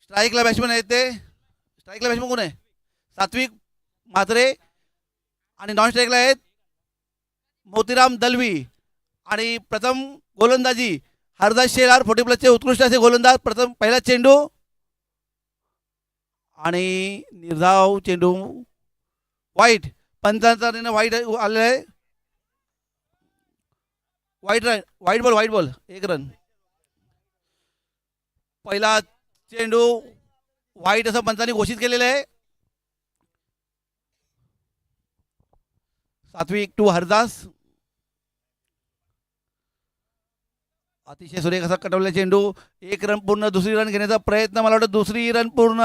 स्ट्राईकला batsman आहेत ते. स्ट्राईकला batsman कोण आहे? सात्विक म्हात्रे. आणि नॉन स्ट्राईकला आहेत मोतीराम दलवी. आणि प्रथम गोलंदाजी हरदास शेलार 40+ उत्कृष्ट असे गोलंदाज. प्रथम पहिला चेंडू आणि निर्धाव चेंडू वाईट. पंचांचा वाईट आलेला आहे. वाईट बॉल 1 रन. पहिला चेंडू वाईट असं पंचांनी घोषित केलेलं आहे. सात्विक टू हरदास. अतिशय सुरेख असा कटवलेला चेंडू. 1 रन पूर्ण. दुसरी रन घेण्याचा प्रयत्न. मला वाटतं दुसरी रन पूर्ण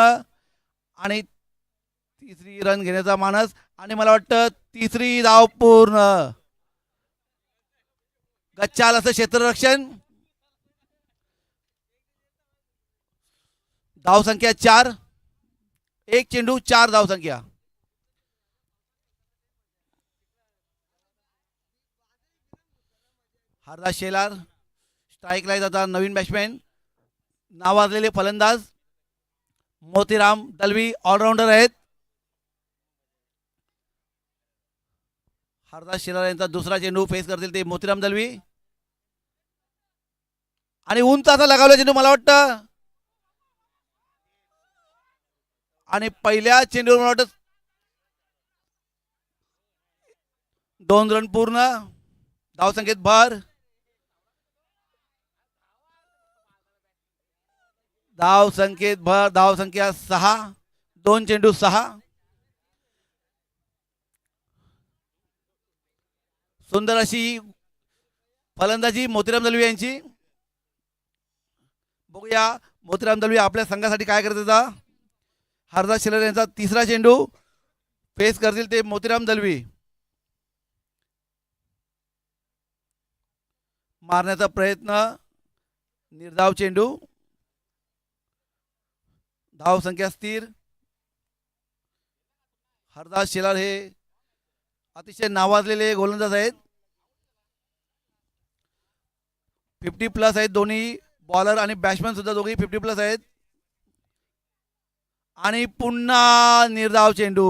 आणि तिसरी रन घेण्याचा मानस. आणि मला वाटतं तिसरी धाव पूर्ण. गच्चाल असं क्षेत्ररक्षण. धाव संख्या 4. 1 चेंडू 4 धाव संख्या. हरदास शेलार स्ट्राईकला येत आता. नवीन बॅट्समॅन नावाजलेले फलंदाज मोतीराम दलवी ऑलराऊंडर आहेत. हरदास शेलार यांचा दुसरा चेंडू फेस करतील ते मोतीराम दलवी. आणि उंच असा लगावला चेंडू मला वाटतं. आणि पहिल्या चेंडूवर मला वाटतं 2 रन पूर्ण. धाव संख्येत भर. धाव संख्येत भर. धाव संख्या 6. 2 चेंडू 6. सुंदर अशी फलंदाजी मोतीराम दलवी यांची. बघूया मोतीराम दलवी आपल्या संघासाठी काय करत होता. हरदास शेलार यांचा तिसरा चेंडू फेस करतील ते मोतीराम दलवी. मारण्याचा प्रयत्न. निर्धाव चेंडू. धाव संख्या स्थिर. हरदास शेलार हे अतिशय नावाजलेले गोलंदाज आहेत. 50+ आहेत दोन्ही. बॉलर आणि बॅट्समॅन सुद्धा दोघेही 50+ आहेत. आणि पुन्हा निर्धाव चेंडू.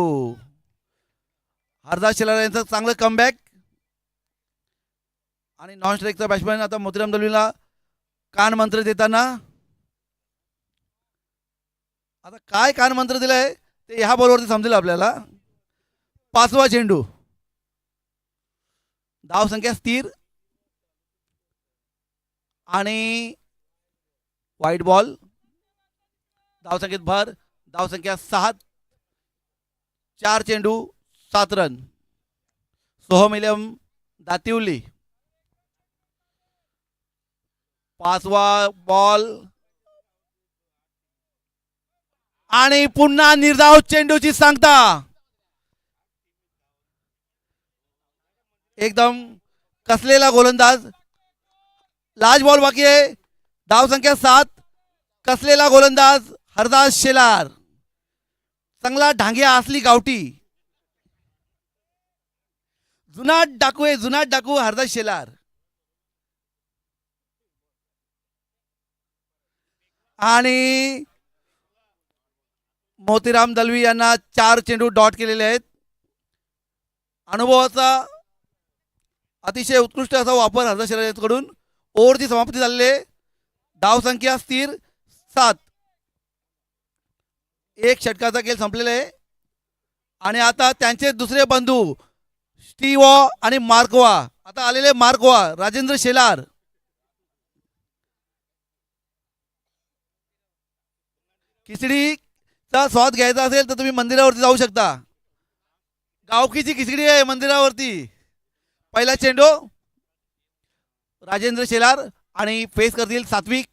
हरदास शेलार यांचं चांगलं कमबॅक. आणि नॉन स्ट्राईकचा बॅट्समॅन आता मोतीराम दलवीला कान मंत्र देताना. आता काय कान मंत्र दिलाय ते ह्या बॉलवरती समजेल आपल्याला. 5वा चेंडू. धाव संख्या स्थिर. आणि वाईट बॉल. धाव संख्येत भर. धाव संख्या 7. 4 चेंडू 7 रन. सोहमिलम दातिवली. 5वा बॉल. आणि पुन्हा निर्धाव चेंडूची सांगता. एकदम कसलेला गोलंदाज. लास्ट बॉल बाकी आहे. धाव संख्या 7. कसलेला गोलंदाज हरदास शेलार. चांगला ढांग्या असली गावठी. जुनाट डाकू आहे. जुनाट डाकू हरदास शेलार. आणि मोतीराम दलवी यांना 4 चेंडू डॉट केलेले आहेत. अनुभवाचा अतिशय उत्कृष्ट असा वापर हरदास शेलार यांच्याकडून. ओव्हरची समाप्ती झालेली आहे. धाव संख्या स्थिर 7. 1 षटकाचा खेळ संपलेला आहे. आणि आता त्यांचे दुसरे बंधू स्टीवॉ आणि मार्कवा. आता आलेले मार्कवा राजेंद्र शेलार. खिचडीचा स्वाद घ्यायचा असेल तर तुम्ही मंदिरावरती जाऊ शकता. गावकीची खिचडी आहे मंदिरावरती. पहिला चेंडू राजेंद्र शेलार. आणि फेस करतील सात्विक.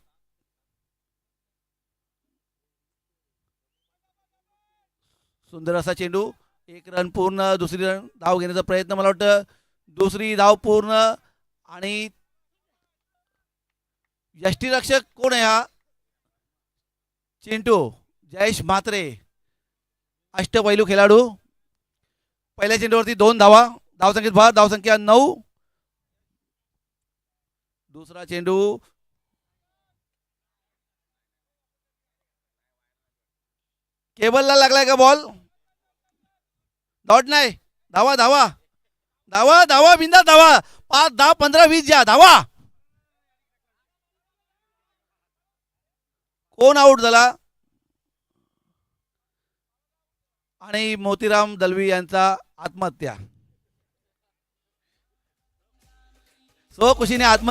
सुंदर असा चेंडू. 1 रन पूर्ण. दुसरी रन धाव घेण्याचा प्रयत्न. मला वाटतं दुसरी धाव पूर्ण. आणि यष्टीरक्षक कोण आहे हा? चिंटू जयेश म्हात्रे. अष्टपैलू खेळाडू. पहिल्या चेंडूवरती 2 धावा. धावसंख्येत भर. धावसंख्या 9. दुसरा चेंडू केबलला लागलाय का बॉल? डॉट नाही. धावा धावा धावा धावा बिंदा धावा. 5 10 15 20 द्या धावा. कोण आउट झाला? आणि मोतीराम दलवी यांचा आत्महत्या. स्वखुशीने आत्म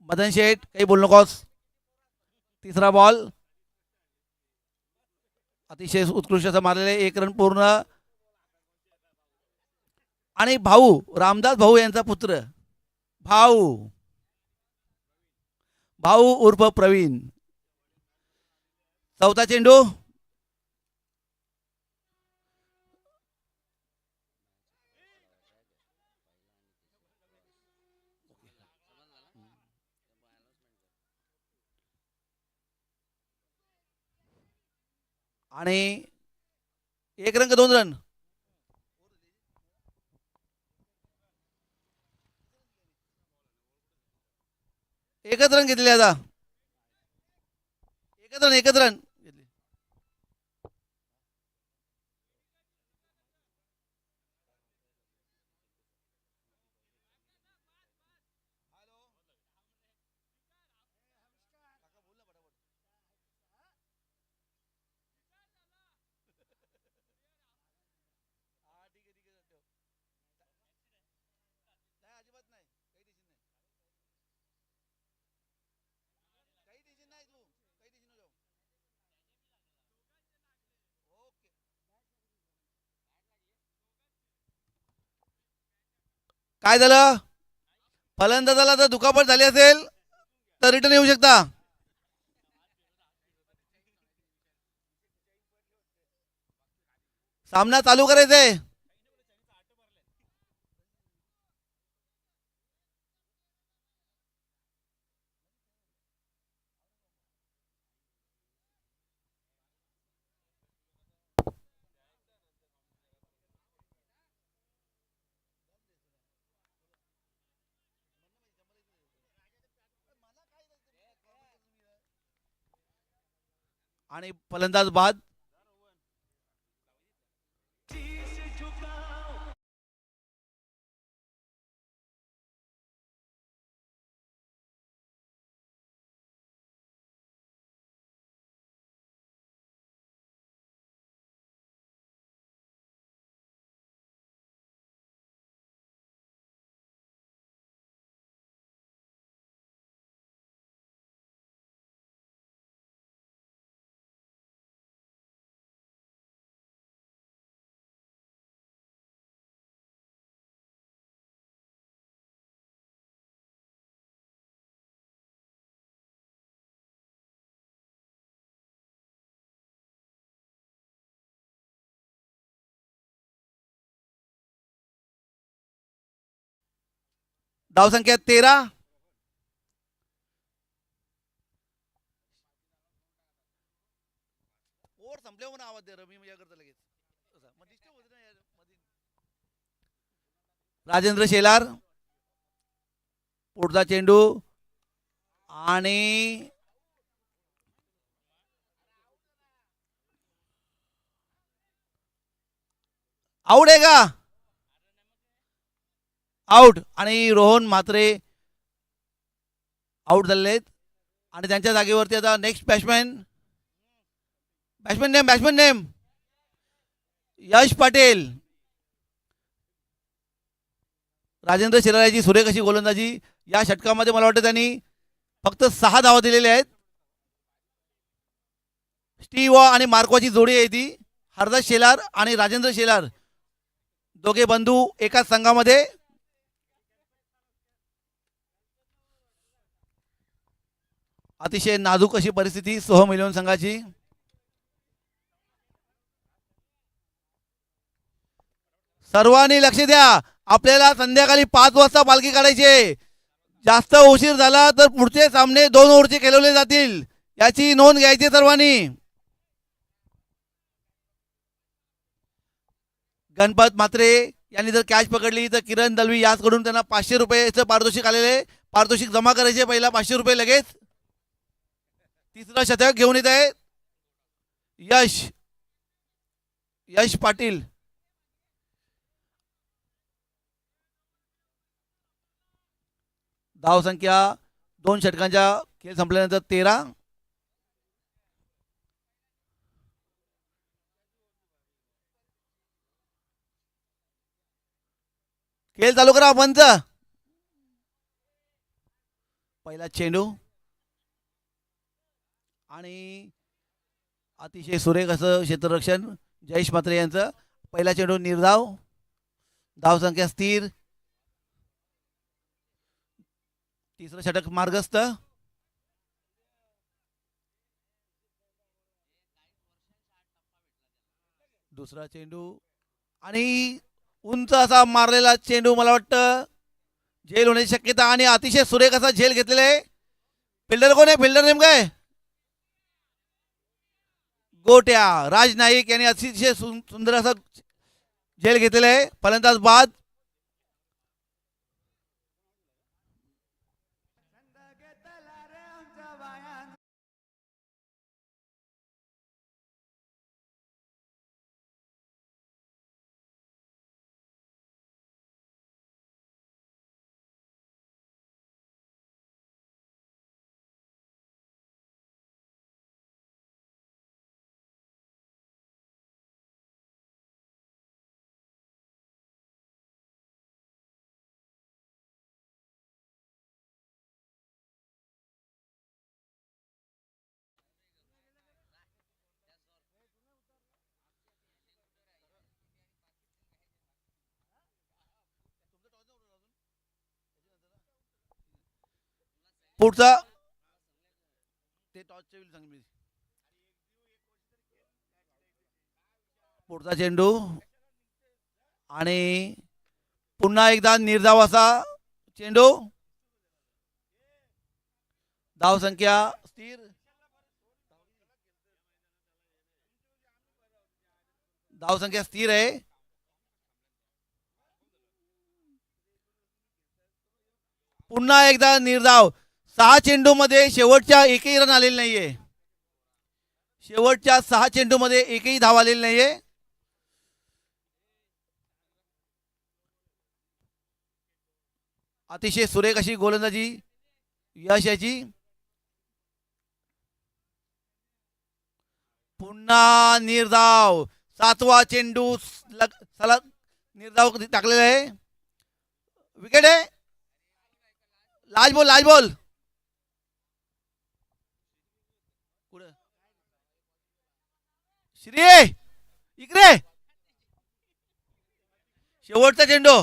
मदन शेठ काही बोलू नकोस. तिसरा बॉल अतिशय उत्कृष्ट असं मारलेले. 1 रन पूर्ण. आणि भाऊ रामदास भाऊ यांचा पुत्र भाऊ भाऊ उर्फ प्रवीण. चौथा चेंडू. आणि 1 रन का 2 रन? एकच रन घेतले आता. एकच रन घेतले. काय झालं? फलंदाजाला जर दुखापत झाली असेल तर रिटर्न येऊ शकता. सामना चालू करायचंय. आणि फलंदाज बाद. धाव संख्या 13. ओव्हर संपल्या म्हणून आवाज दे रमी म्हणजे करता लगेच. राजेंद्र शेलार पुढचा चेंडू. आणि आउट आहे का? आउट. आणि रोहन म्हात्रे आउट झालेले आहेत. आणि त्यांच्या जागेवरती आता नेक्स्ट बॅट्समॅन नेम यश पाटील. राजेंद्र शेलाराची सुरेख अशी गोलंदाजी. या षटकामध्ये मला वाटतं त्यांनी फक्त 6 धावा दिलेल्या आहेत. स्टीव आणि मार्कवाची जोडी आहे ती. हरदास शेलार आणि राजेंद्र शेलार दोघे बंधू एकाच संघामध्ये. अतिशय नाजूक अशी परिस्थिती सोहम इलेव्हन संघाची. सर्वांनी लक्ष द्या, आपल्याला संध्याकाळी 5 वाजता पालखी काढायची आहे. जास्त उशीर झाला तर पुढचे सामने 2 ओव्हरचे खेळवले जातील, याची नोंद घ्यायची सर्वांनी. गणपत म्हात्रे यांनी जर कॅच पकडली तर किरण दलवी याचकडून त्यांना 500 रुपयाचं पारितोषिक आलेले. पारितोषिक जमा करायचे, पहिला 500 रुपये लगेच. तिसरं शतक घेऊन येत आहे यश यश पाटील. धावसंख्या 2 षटकांच्या खेळ संपल्यानंतर 13. खेळ चालू करा पंच. पहिला चेंडू आणि अतिशय सुरेख असं क्षेत्ररक्षण जयेश म्हात्रे यांचं. पहिला चेंडू निर्धाव, धावसंख्या स्थिर. तिसरं षटक मार्गस्थ. दुसरा चेंडू आणि उंच असा मारलेला चेंडू, मला वाटतं झेल होण्याची शक्यता, आणि अतिशय सुरेख असा झेल घेतलेला आहे. फिल्डर कोण आहे? फिल्डर नेमकं आहे गोट्या राज नाईक यांनी अतिशय सुंदर असा झेल घेतलेला आहे. फलंदाज बाद. पुढचा पुढचा चेंडू आणि पुन्हा एकदा निर्धाव असा चेंडू. धावसंख्या स्थिर. धावसंख्या स्थिर आहे. पुन्हा एकदा निर्धाव. 6 चेंडू मध्ये शेवटच्या एकही रन आलेले नाहीये. शेवटच्या 6 चेंडू मध्ये एकही धाव आलेली नाहीये. अतिशय सुरेख अशी गोलंदाजी यश याची. पुन्हा निर्धाव. 7वा चेंडू सलग निर्धाव टाकलेला आहे. विकेट आहे. लाज बॉल, लाज बॉल. श्री इकडे. शेवटचा चेंडू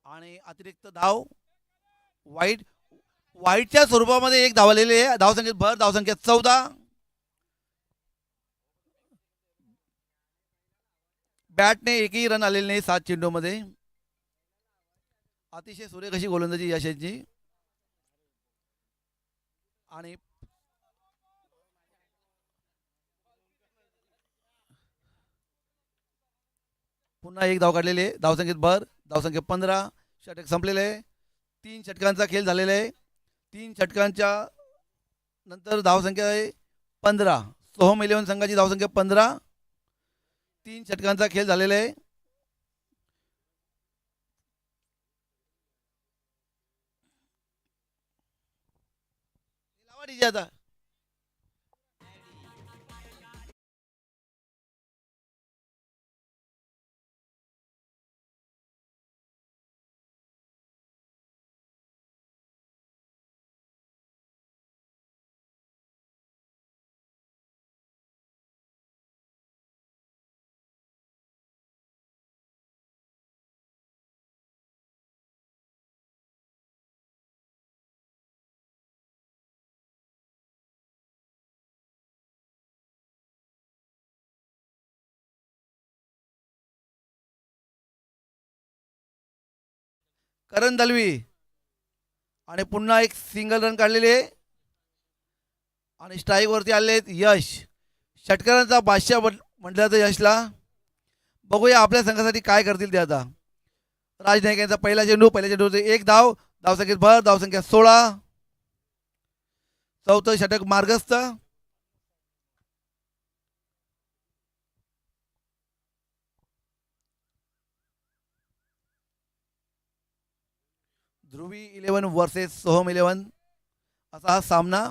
आणि अतिरिक्त धाव. वाईटच्या स्वरूपामध्ये एक धाव आलेली आहे. धावसंख्येत भर. धावसंख्या 14. बॅटने एकही रन आलेले नाही 7 चेंडू मध्ये. अतिशय सुरेख अशी गोलंदाजी यशाची. आणि पुन्हा एक धाव काढलेली आहे. धावसंख्येत भर. धावसंख्या 15. षटक संपलेले आहे. 3 षटकांचा खेळ झालेला आहे. 3 षटकांच्या नंतर धावसंख्या आहे 15. सोहम इलेव्हन संघाची धावसंख्या 15. 3 षटकांचा खेळ झालेला आहे. आता करण दलवी आणि पुन्हा एक सिंगल रन काढलेली आहे आणि स्ट्राईक वरती आले आहेत यश. षटकारांचा बादशाह म्हटलं जातं यशला. बघूया आपल्या संघासाठी काय करतील ते आता. राज नाईक यांचा पहिला चेंडू एक धाव, धावसंख्येत भर, धावसंख्या 16. चौथं षटक मार्गस्थ. ध्रुवी 11 वर्सेस सोहम 11 असा हा सामना.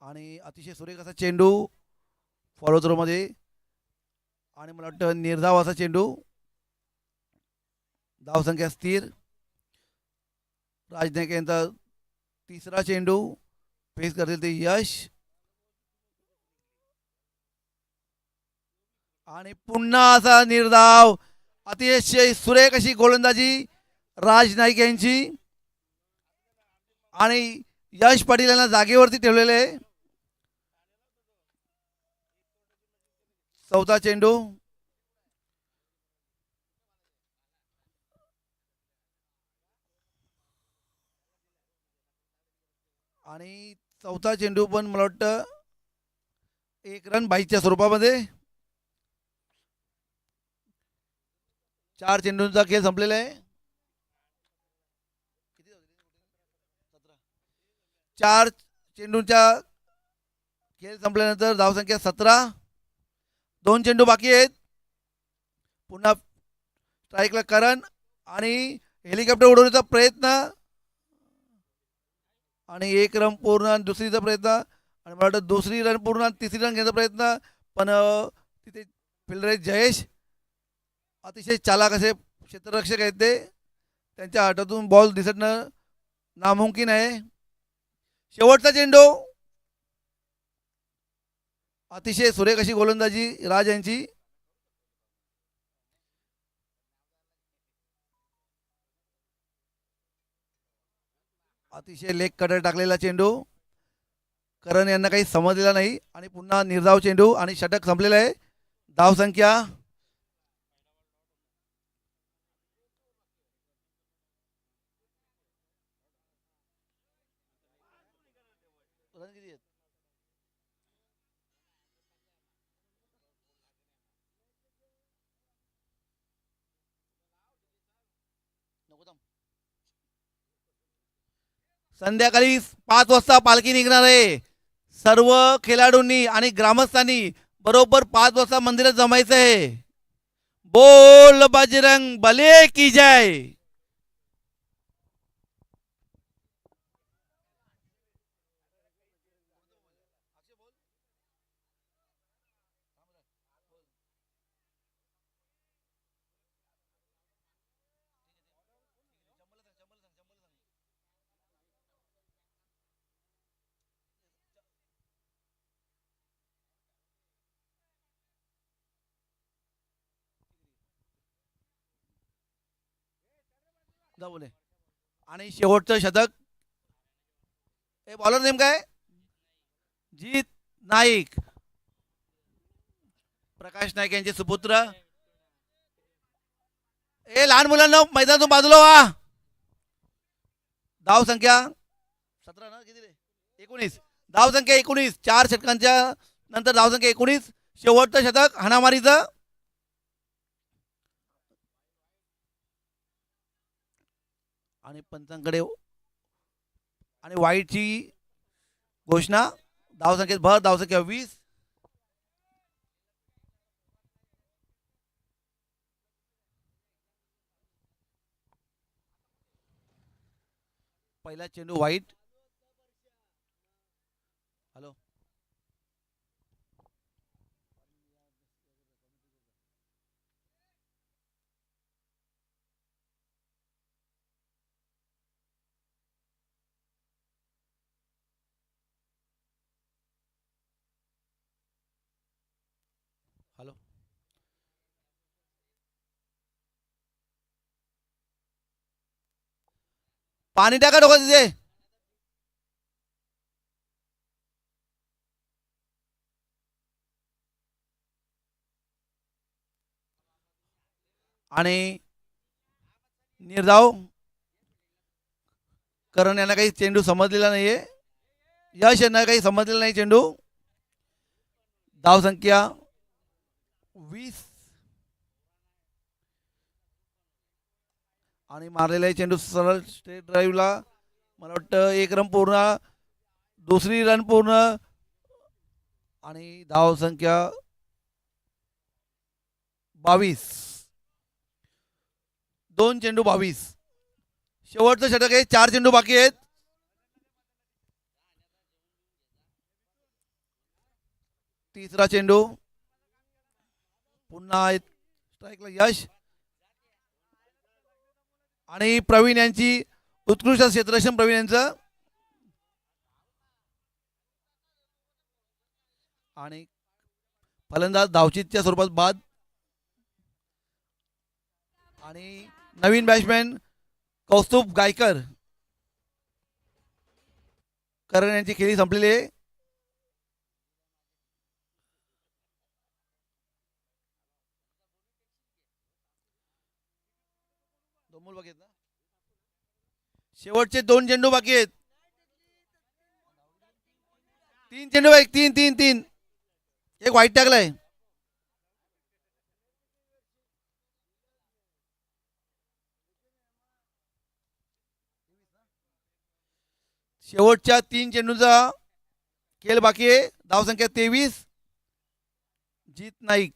आणि अतिशय सुरेख असा चेंडू फॉलो थ्रो मध्ये आणि मला वाटतं निर्धाव असा चेंडू. धावसंख्या स्थिर. राज नाईक यांचा तिसरा चेंडू फेस करतील ते यश. आणि पुन्हा असा निर्धाव. अतिशय सुरेख अशी गोलंदाजी राज नाईक यांची आणि यश पाटील यांना जागेवरती ठेवलेले. चौथा चेंडू आणि चौथा चेंडू पण मला वाटतं एक रन बाईच्या स्वरूपामध्ये. 4 चेंडूंचा खेळ संपलेला आहे. 4 चेंडूंच्या खेळ संपल्यानंतर धावसंख्या 17. 2 चेंडू बाकी आहेत. पुन्हा स्ट्राईकला करण आणि हेलिकॉप्टर उडवण्याचा प्रयत्न आणि एक रन पूर्ण, दुसरीचा प्रयत्न आणि मला वाटतं दुसरी रन पूर्ण, तिसरी रन घेण्याचा प्रयत्न. पण तिथे फिल्डर आहेत जयेश. अतिशय चालाक असे क्षेत्ररक्षक आहेत ते. त्यांच्या हातातून बॉल दिसणं नामुमकिन आहे. शेवटचा चेंडू. अतिशय सुरेख अशी गोलंदाजी राज यांची. अतिशय लेग कटर टाकलेला चेंडू. करण यांना काही समजलेला नाही आणि पुन्हा निर्धाव चेंडू आणि षटक संपलेलं आहे. धावसंख्या संध्याकाळी 5 वाजता पालखी निघणार आहे. सर्व खेळाडूंनी आणि ग्रामस्थांनी बरोबर 5 वाजता मंदिरात जमायचं आहे. बोल बजरंग बले की जय. जाऊ दे. आणि शेवटचं षटक. हे बॉलर नेम काय? जीत नाईक, प्रकाश नाईक यांचे सुपुत्र. ए लहान मुलांना मैदानातून बाजूला व्हा. धाव संख्या 17 ना किती रे? 19. धाव संख्या 19. 4 षटकांच्या नंतर धाव संख्या 19. शेवटचं षटक हाणामारीचं. आणि पंचांकडे आणि वाईटची घोषणा. धावसंख्येत भर, धावसंख्या 20. पहिला चेंडू वाईट. हॅलो हॅलो पाणी टाका डोकं तिथे. आणि निर्धाव. करण यांना काही चेंडू समजलेला नाहीये. यश यांना काही समजलेला नाही चेंडू. धाव संख्या 20 आणि मारलेला चेंडू सरळ स्ट्रेट ड्राईव्हला. मला वाटतं एक रन पूर्ण, दुसरी रन पूर्ण आणि धाव संख्या 22. 2 चेंडू 22. शेवटचं षटक आहे. 4 चेंडू बाकी आहेत. तिसरा चेंडू. पुन्हा स्ट्राईकला यश आणि प्रवीण यांची उत्कृष्ट क्षेत्ररक्षण. प्रवीण यांचं आणि फलंदाज धावचीतच्या स्वरूपात बाद. आणि नवीन बॅट्समॅन कौस्तुभ गायकर. करण यांची खेळी संपलेली आहे. शेवटचे 2 चेंडू बाकी आहेत. 3 चेंडू एक 3 एक वाईट टाकलाय. शेवटच्या 3 चेंडूचा खेळ बाकी आहे. धावसंख्या 23. जीत नाईक.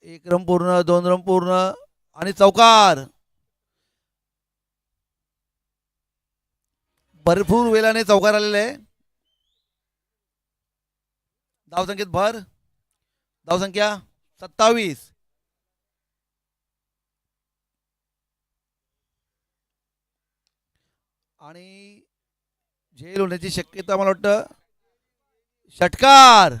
एक रन पूर्ण, 2 रन पूर्ण आणि चौकार. भरपूर वेळाने चौकार आलेले आहे. धावसंख्येत भर. धावसंख्या 27. आणि झेल होण्याची शक्यता मला वाटतं. षटकार.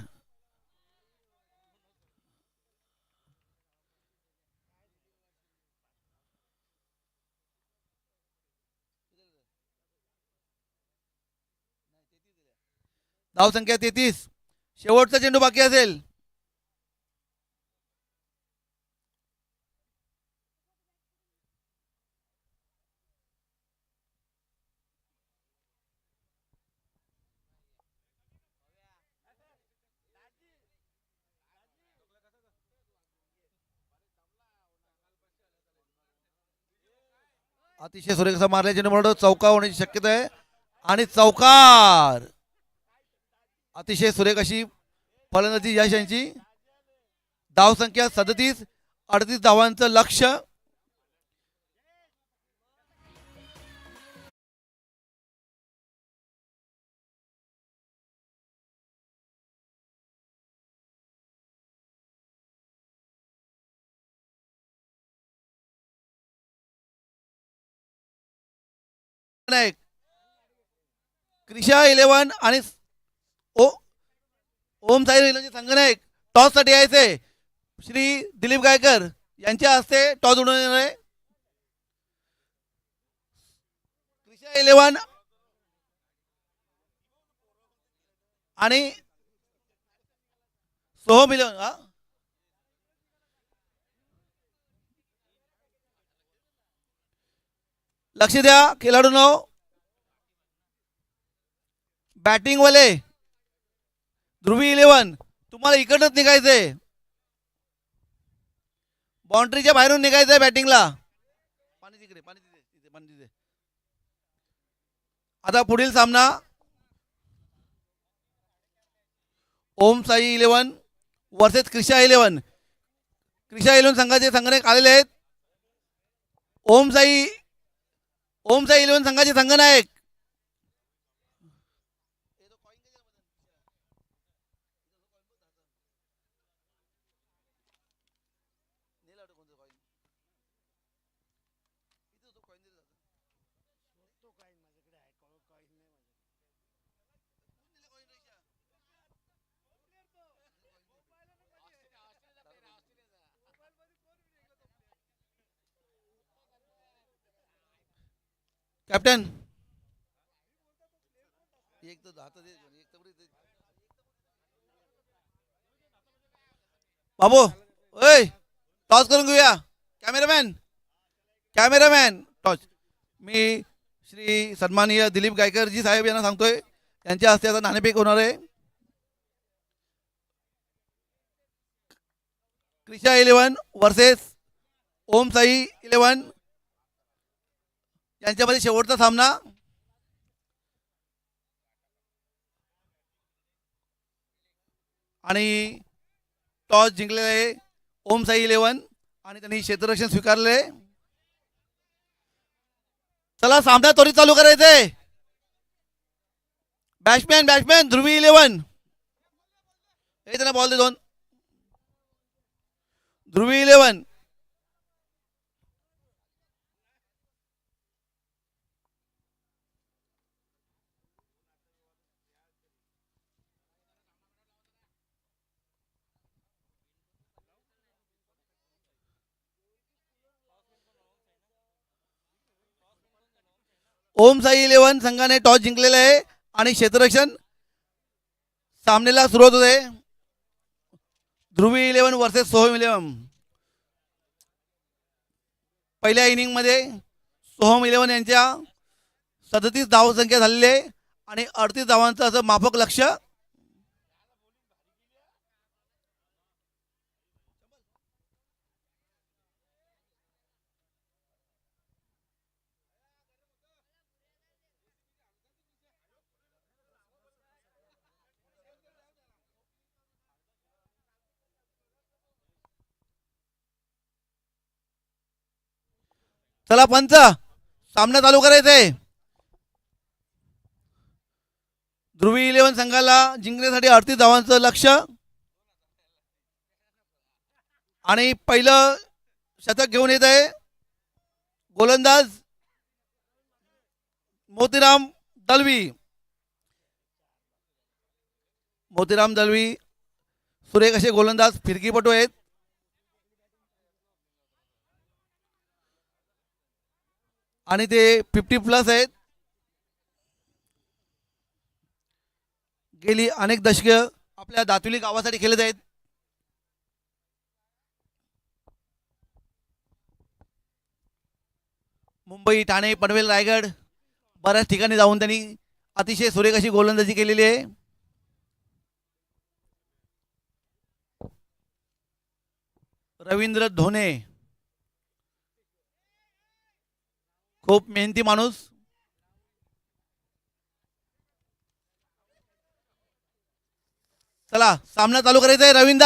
धावसंख्या 33. शेवटचा चेंडू बाकी असेल. अतिशय सुरेख मारल्या चेंडू मला चौकार होण्याची शक्यता आहे. आणि चौकार. अतिशय सुरेख अशी फलंदाजी यश यांची. धावसंख्या 37. 38 धावांचं लक्ष्य. क्रिशा 11 आणि ओम साई इलेव्हनचे संघनायक टॉस साठी यायचे. श्री दिलीप गायकर यांच्या हस्ते टॉस उडवणार आहे. क्रिशा 11 आणि सोहम 11. लक्ष द्या खेळाडूंनो. बॅटिंग वाले ध्रुवी 11 तुम्हाला इकडनंच निघायचंय. बाउंड्रीच्या बाहेरून निघायचंय बॅटिंगला. पाणी तिकडे, पाणी तिथे, पाणी तिथे. आता पुढील सामना ओम साई 11 वर्सेस क्रिशा 11. क्रिशा 11 संघाचे संघनायक आलेले आहेत. ओम साई 11 संघाचे संघनायक कॅप्टन. एक तो हात दे, एक तर बाबू ओय टॉस करून घेऊया. Cameraman cameraman toss. मी श्री सन्माननीय दिलीप गायकरजी साहेब यांना सांगतोय त्यांच्या हस्ते आता नाणेफेक होणार आहे. क्रिशा 11 वर्सेस ओम साई 11 यांच्यामध्ये शेवटचा सामना. आणि टॉस जिंकलेला आहे ओम साई 11 आणि त्यांनी क्षेत्ररक्षण स्वीकारले. चला सामना त्वरित चालू करायचंय. बॅट्समॅन ध्रुवी 11 हे त्यांना बॉल दे दोन. ध्रुवी 11 ओम साई 11 संघाने टॉस जिंकलेला आहे आणि क्षेत्ररक्षण सामन्याला सुरुवात होते. ध्रुवी 11 वर्सेस सोहम 11. पहिल्या इनिंगमध्ये सोहम 11 यांच्या 37 धावसंख्या झालेली आहे आणि 38 धावांचं असं माफक लक्ष. चला पंच सामना चालू करायचंय. ध्रुवी 11 संघाला जिंकण्यासाठी 38 धावांचं लक्ष आणि पहिलं शतक घेऊन येत आहे गोलंदाज मोतीराम दलवी. मोतीराम दलवी सुरेख असे गोलंदाज फिरकीपटू आहेत. आणि ते 50+ आहेत. गेली अनेक दशके आपल्या दातुली गावासाठी खेळत आहेत. मुंबई ठाणे पनवेल रायगड बऱ्याच ठिकाणी जाऊन त्यांनी अतिशय सुरेख अशी गोलंदाजी केलेली आहे. रवींद्र धोने खूप मेहनती माणूस. चला सामना चालू करायचा आहे. रवींद्र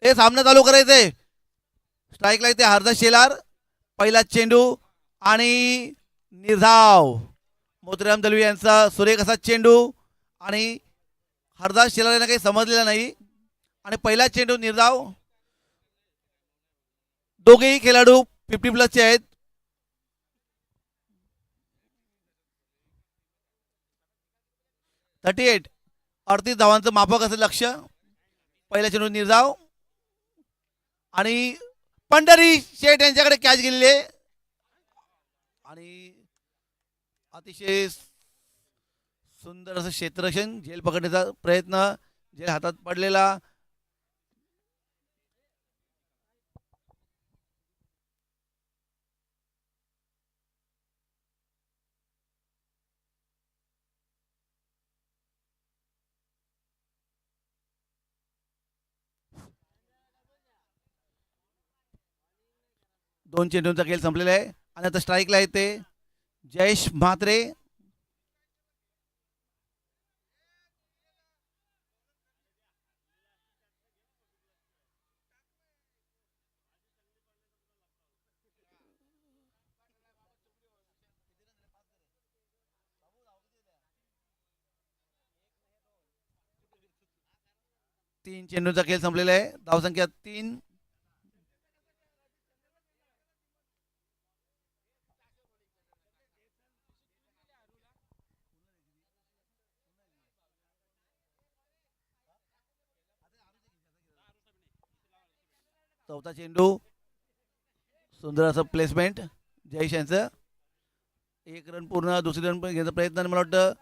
हे सामना चालू करायचंय. स्ट्राईकला इथे हरदा शेलार पहिला चेंडू आणि निर्धाव. मोतीराम दलवी यांचा सुरेख असा चेंडू आणि हरदास शेलार यांना काही समजलेला नाही आणि पहिला चेंडू निर्धाव. दोघेही खेळाडू 50+ चे आहेत. थर्टी 38 धावांचं माफक असं लक्ष. पहिला चेंडू निर्धाव आणि पंढरी शेठ यांच्याकडे कॅच गेलेली आहे आणि अतिशय सुंदर असं क्षेत्ररक्षण. झेल पकडण्याचा प्रयत्न, झेल हातात पडलेला. दोन चेंडूंचा खेळ संपलेला आहे आणि आता स्ट्राईकला येते जयेश म्हात्रे. 3 चेंडूचा खेळ संपलेला आहे. धावसंख्या 3. चौथा चेंडू सुंदर असं प्लेसमेंट जयेश यांचं. 1 रन पूर्ण. दुसरी रन पण घेण्याचा प्रयत्न. मला वाटतं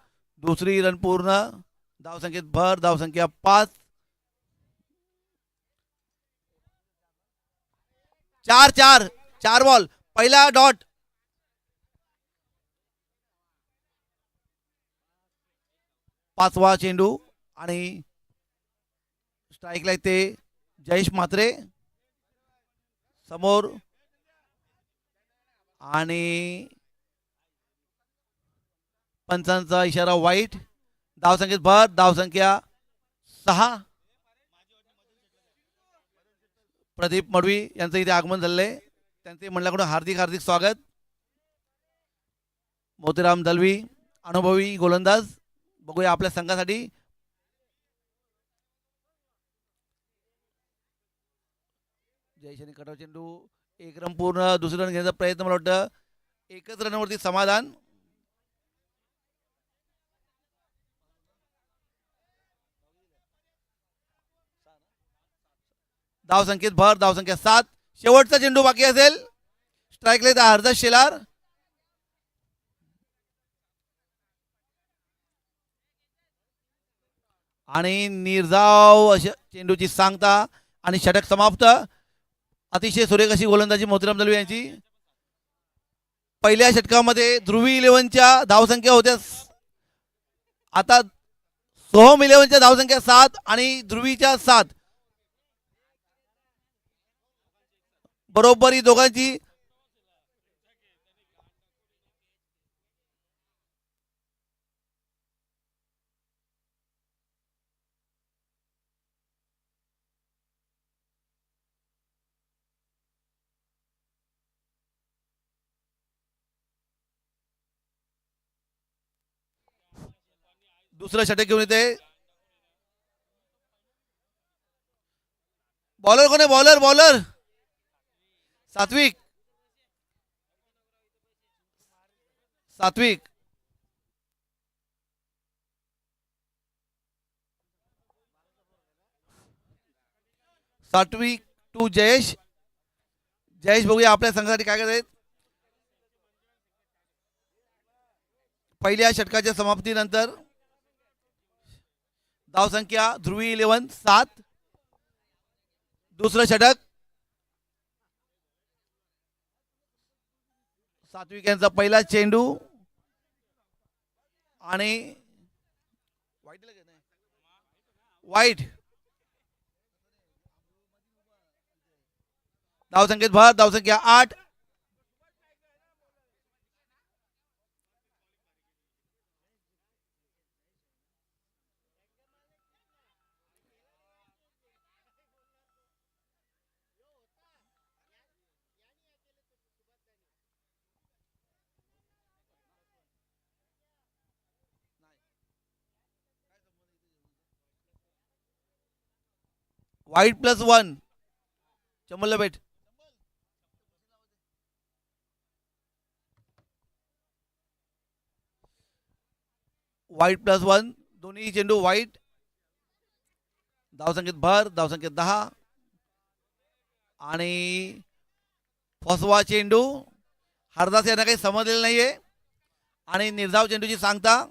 दुसरी रन पूर्ण. धावसंख्येत भर. धावसंख्या 5. 4 बॉल. पहिला डॉट. पाचवा चेंडू आणि स्ट्राईकला ते जयेश म्हात्रे समोर आणि पंचांचा इशारा वाईट. धावसंख्येत भर. धावसंख्या 6. प्रदीप मडवी यांचं इथे आगमन झालंय. त्यांचे मंडळाकडून हार्दिक हार्दिक स्वागत. मोतीराम दलवी अनुभवी गोलंदाज. बघूया आपल्या संघासाठी जयेशने कटाव चेंडू. 1 रन पूर्ण. दुसरी रन घेण्याचा प्रयत्न. मला वाटतं एकच रनवरती समाधान. धावसंख्येत भर. धावसंख्या 7. शेवटचा चेंडू बाकी असेल. स्ट्राईकला हरदास शेलार आणि निर्धाव अशा चेंडूची सांगता आणि षटक समाप्त. अतिशय सुरेख अशी गोलंदाजी मोतीराम दलवी यांची. पहिल्या षटकामध्ये ध्रुवी इलेव्हनच्या धावसंख्या होत्या. आता सोहम इलेव्हनच्या धावसंख्या 7 आणि ध्रुवीच्या 7. बरोबरी दोघांची. दुसरं षटक घेऊन येते. बॉलर कोण आहे? बॉलर सात्विक. सात्विक टू जयेश. जयेश बघूया आपल्या संघासाठी काय करत आहेत. पहिल्या षटकाच्या समाप्तीनंतर धावसंख्या ध्रुवी इलेव्हन 7. दुसरं षटक सात्विक यांचा पहिला चेंडू आणि वाईट. धावसंख्येत भर. धावसंख्या 8. वाईट +1. चमल्ल बेट. वाईट +1. दोन्ही चेंडू वाईट. धावसंख्येत भर. धावसंख्येत 10 आणि फसवा चेंडू. हरदास यांना काही समजलेलं नाहीये आणि निर्धाव चेंडूची सांगता.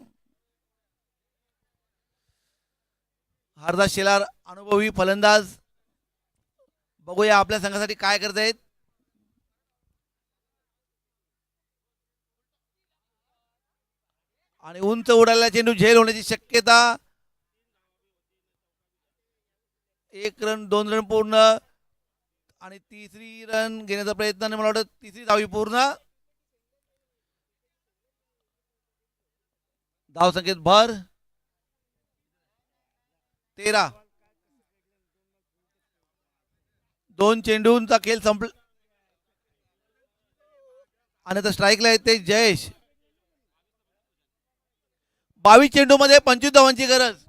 हरदास शेलार अनुभवी फलंदाज. बघूया आपल्या संघासाठी काय करतायत. आणि उंच उडालेला चेंडू झेल होण्याची शक्यता. 1 रन 2 रन पूर्ण आणि तिसरी रन घेण्याचा प्रयत्न. मला वाटतं तिसरी धावी पूर्ण. धावसंख्येत भर. 13. 2 चेंडूंचा खेळ संपला आणि आता स्ट्राईकला येते जयेश. 22 चेंडू मध्ये 25 धावांची गरज.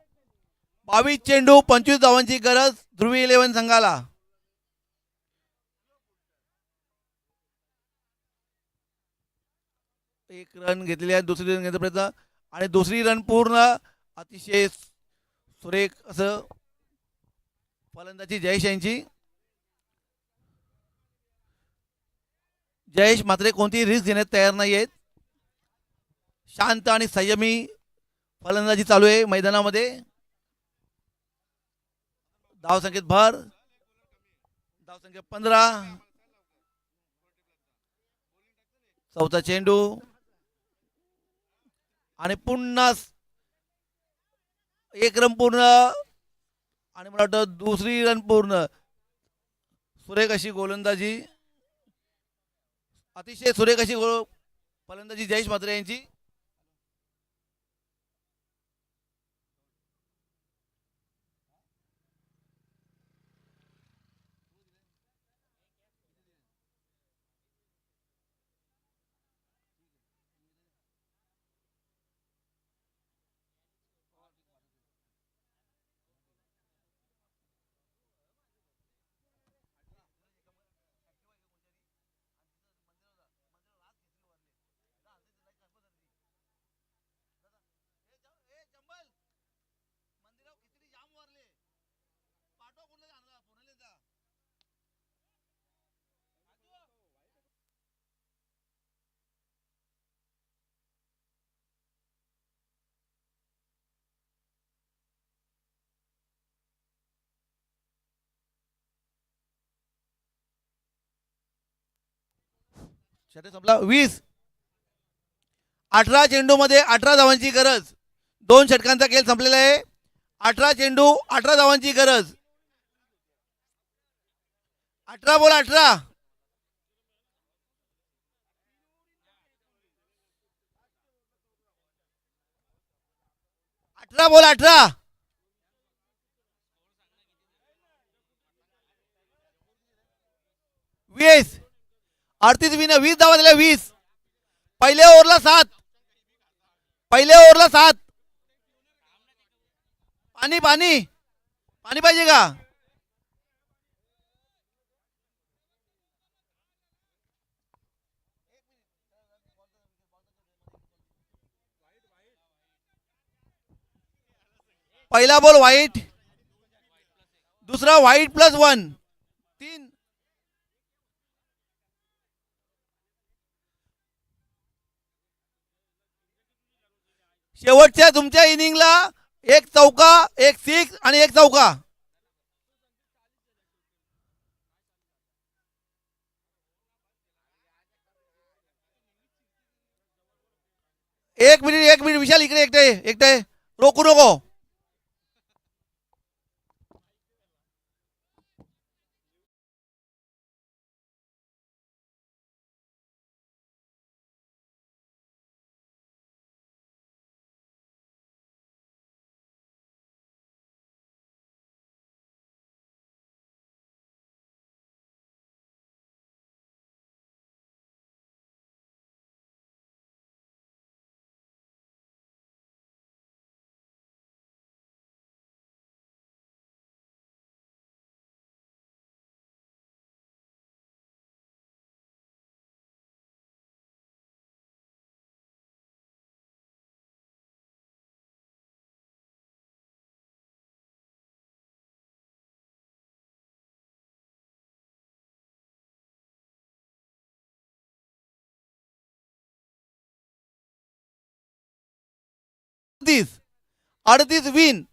22 चेंडू 25 धावांची गरज ध्रुवी 11 संघाला. एक रन घेतलेली आहे, दुसरी रन घेण्याचा प्रयत्न आणि दुसरी रन पूर्ण. अतिशय सुरेख असं फलंदाजी जयेश यांची. जयेश मात्र कोणतीही रिस्क घेण्यात तयार नाही आहेत. शांत आणि संयमी फलंदाजी चालू आहे मैदानामध्ये. धावसंख्येत भर. धावसंख्या 15. चौथा चेंडू आणि पुन्हा एक रन पूर्ण आणि मला वाटतं दुसरी रन पूर्ण. सुरेख अशी गोलंदाजी, अतिशय सुरेख अशी फलंदाजी जयेश म्हात्रे यांची. षटक संपला. 20. 18 चेंडू मध्ये 18 धावांची गरज. 2 षटकांचा खेळ संपलेला आहे. 18 चेंडू 18 धावांची गरज. 18 बॉल 18. 18 बॉल 18. 20. 38 विन 20 धावा दिल्या. 20. पहिल्या ओव्हरला 7. पहिल्या ओव्हरला 7. पाणी पाणी पाणी पाहिजे का? पहिला बॉल व्हाईट, दुसरा व्हाईट +1 3. शेवटच्या तुमच्या इनिंगला एक चौका, एक 6 आणि एक चौका. एक मिनिट विशाल इकडे एकटे एकटे रोकू नको. तीस 38 विन.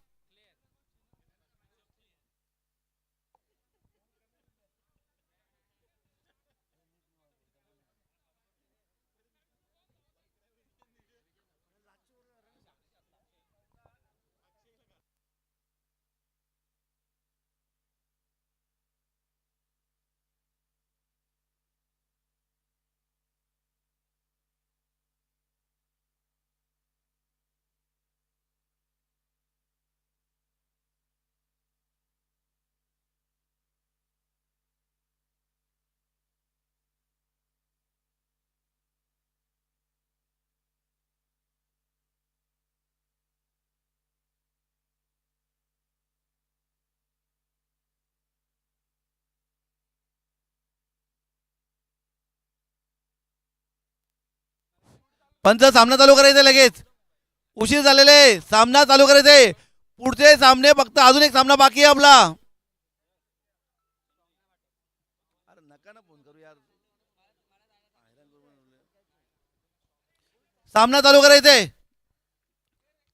पंच सामना चालू करायचा लगेच. उशीर झालेले आहे. सामना चालू करायचे. पुढचे सामने फक्त अजून एक सामना बाकी आहे आपला. अरे नका ना फोन करू यार. सामना चालू करायचे.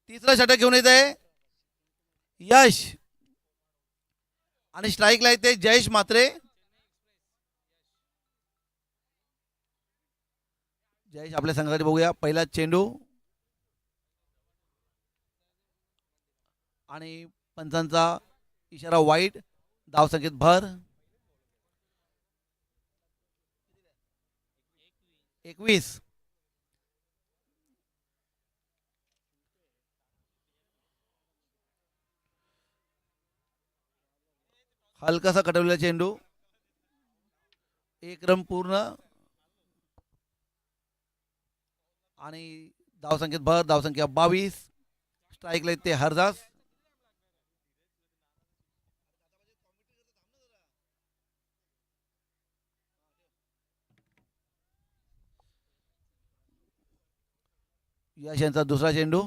तिसरा षटक घेऊन येते यश आणि स्ट्राईकला येते जयेश म्हात्रे. जयेश आपल्या संघाकडे बघूया. पहिला चेंडू आणि पंचांचा इशारा वाईट. धावसंख्येत भर. 21. हलकासा कटवलेला चेंडू. एक रन पूर्ण आणि धावसंख्येत भर. धावसंख्या 22. स्ट्राईकला येते हरदास. यश यांचा दुसरा चेंडू.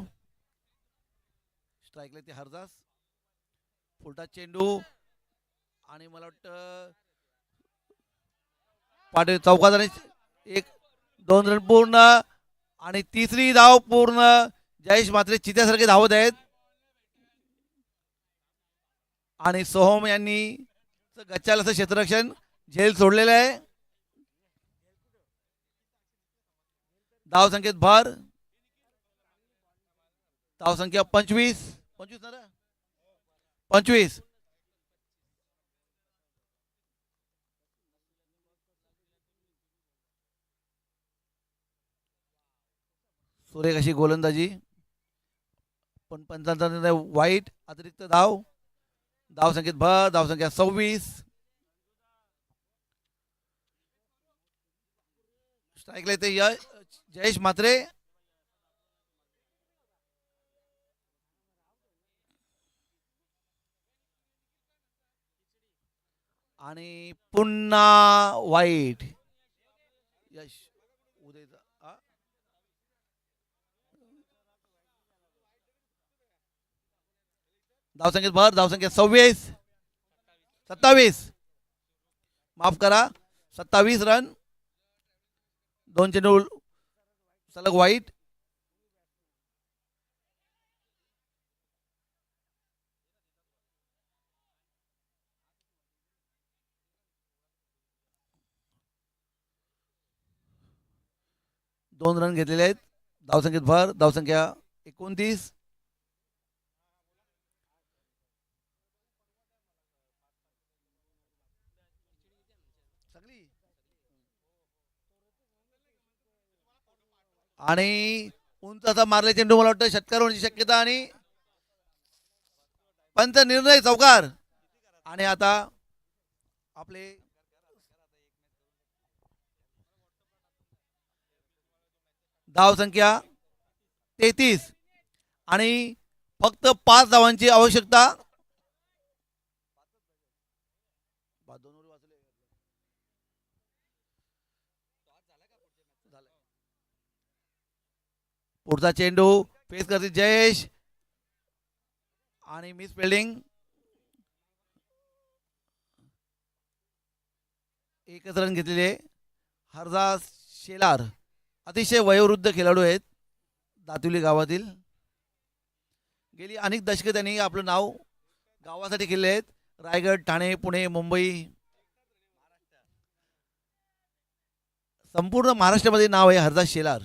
स्ट्राईकला येते हरदास. फुलटा चेंडू आणि मला वाटतं पाटील चौकात आणि 1-2 रन पूर्ण आणि तिसरी धाव पूर्ण. जयेश मात्र चित्यासारखे धावत आहेत आणि सोहम यांनी गच्चाल असं क्षेत्ररक्षण झेल सोडलेलं आहे. धावसंख्येत भर. धावसंख्या 25. 25. सुरेख अशी गोलंदाजी पण पंचांचा निर्णय वाईट. अतिरिक्त धाव. धावसंख्येत भर. धावसंख्या 26. स्ट्राईकला येते जयेश म्हात्रे आणि पुन्हा वाईट. यश उदयचा धावसंख्येत भर. धावसंख्या 27. माफ करा 27 रन. 2 चेंडू सलग वाईट. दोन रन घेतलेले आहेत. धावसंख्येत भर. धावसंख्या 29. आणि उंच असा मारले चेंडू. मला वाटतं षटकार होण्याची शक्यता आणि पंच निर्णय चौकार. आणि आता आपले धावसंख्या 33 आणि फक्त 5 धावांची आवश्यकता. पुढचा चेंडू फेस करते जयेश आणि मिस फिल्डिंग. एकच रन घेतलेले. हरदास शेलार अतिशय वयोवृद्ध खेळाडू आहेत. दातुली गावातील गेली अनेक दशके त्यांनी आपलं नाव गावासाठी केले आहेत. रायगड, ठाणे, पुणे, मुंबई, संपूर्ण महाराष्ट्रामध्ये नाव आहे हरदास शेलार.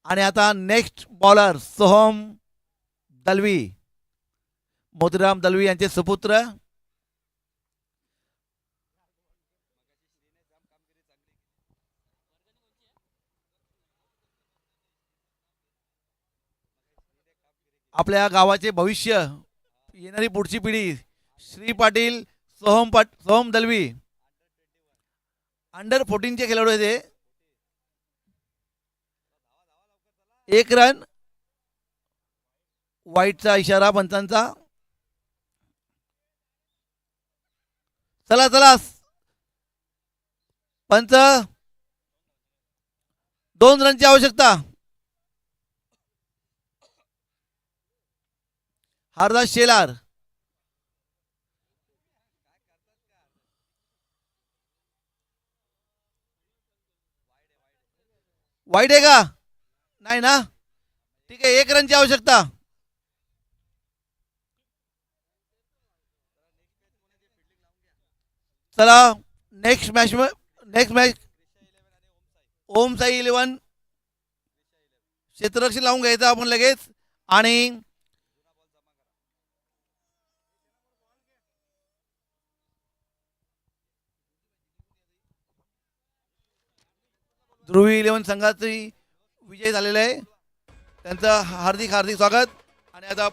आणि आता नेक्स्ट बॉलर सोहम दलवी. मोतीराम दलवी यांचे सुपुत्र. आपल्या गावाचे भविष्य, येणारी पुढची पिढी. श्री पाटील सोहम दलवी अंडर 14 खेळाडू आहे ते. 1 रन. वाईटचा इशारा पंचांचा. चला चला पंच 2 रनची आवश्यकता. हरदास शेलार. वाईट आहे का? नाही ना. ठीक आहे, 1 रनची आवश्यकता. चला नेक्स्ट मॅच ओम साई 11 क्षेत्ररक्षण लावून घ्यायचं आपण लगेच. आणि ध्रुवी 11 संघाची विजय झालेला आहे. त्यांचं हार्दिक स्वागत. आणि आता